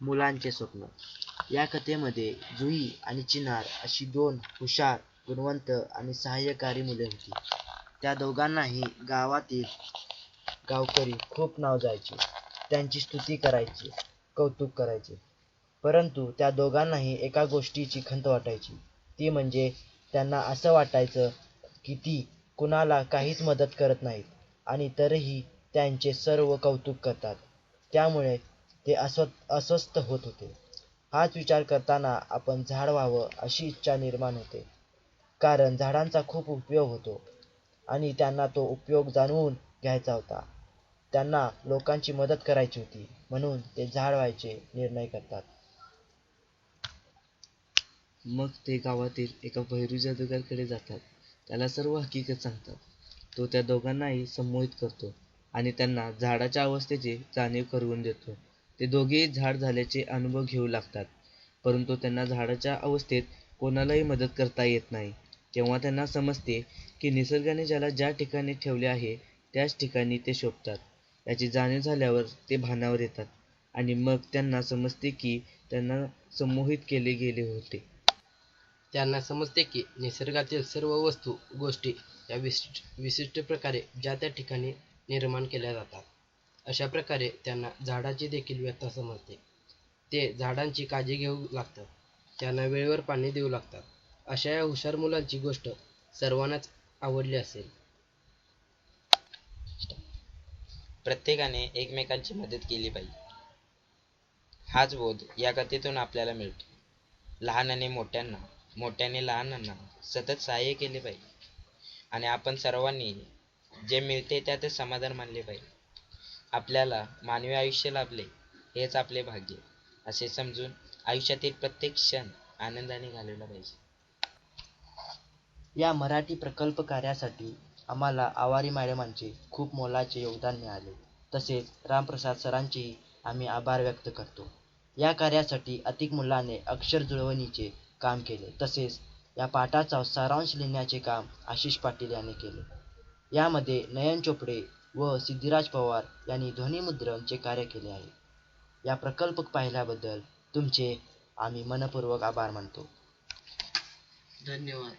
मुलांचे स्वप्न. या कथेमध्ये जुई आणि चिनार अशी दोन हुशार, गुणवंत आणि सहाय्यकारी मुले होती. त्या दोघांनाही गावातील गावकरी खूप नाव जायचे. त्यांची स्तुती करायचे, कौतुक करायचे. परंतु त्या दोघांनाही एका गोष्टीची खंत वाटायची. ती म्हणजे त्यांना असं वाटायचं की ती कुणाला काहीच मदत करत नाहीत आणि तरीही त्यांचे सर्व कौतुक करतात. त्यामुळे ते अस्वस्थ होत होते. हाच विचार करताना आपण झाड व्हावं अशी इच्छा निर्माण होते. कारण झाडांचा खूप उपयोग होतो आणि त्यांना तो उपयोग जाणून घ्यायचा होता. त्यांना लोकांची मदत करायची होती, म्हणून ते झाड व्हायचे निर्णय करतात. मग ते गावातील एका बहिरू जादूगाराकडे जातात. त्याला सर्व हकीकत सांगतात. तो त्या दोघांनाही संमोहित करतो आणि त्यांना झाडाच्या अवस्थेची जाणीव करून देतो. ते दोघेही झाड झाल्याचे अनुभव घेऊ लागतात. परंतु त्यांना झाडाच्या अवस्थेत कोणालाही मदत करता येत नाही. तेव्हा त्यांना समजते की निसर्गाने ज्याला ज्या ठिकाणी ठेवले आहे त्याच ठिकाणी ते शोभतात. याची जाणीव झाल्यावर ते भानावर येतात आणि मग त्यांना समजते की त्यांना संमोहित केले गेले होते. त्यांना समजते की निसर्गातील सर्व वस्तू, गोष्टी या विशिष्ट प्रकारे ज्या त्या ठिकाणी निर्माण केल्या जातात. अशा प्रकारे त्यांना झाडाची देखील व्यथा समजते. ते झाडांची काळजी घेऊ लागतात. त्यांना वेळेवर पाणी देऊ लागतात. अशा या हुशार मुलांची गोष्ट सर्वांनाच आवडली असेल. प्रत्येकाने एकमेकांची मदत केली पाहिजे. हाच बोध या कथेतून आपल्याला मिळतो. लहानाने मोठ्यांना, मोठ्याने लहानांना सतत सहाय्य केले पाहिजे आणि आपण सर्वांनी जे मिळते त्यातच समाधान मानले पाहिजे. आपल्याला मानवी आयुष्य लाभले हेच आपले भाग्य असे समजून आयुष्यातील प्रत्येक क्षण आनंदाने घालवला पाहिजे. या मराठी प्रकल्प कार्यासाठी आम्हाला आवारी मॅडमांचे खूप मोलाचे योगदान मिळाले. तसेच रामप्रसाद सरांचेही आम्ही आभार व्यक्त करतो. या कार्यासाठी अतिक मुलाने अक्षर जुळवणीचे काम केले. तसेच या पाठाचा सारांश लिहिण्याचे काम आशिष पाटील यांनी केले. यामध्ये नयन चोपडे व सिद्धिराज पवार यांनी ध्वनिमुद्रणचे कार्य केले आहे. या प्रकल्प पाहिल्याबद्दल तुमचे आम्ही मनपूर्वक आभार मानतो. धन्यवाद.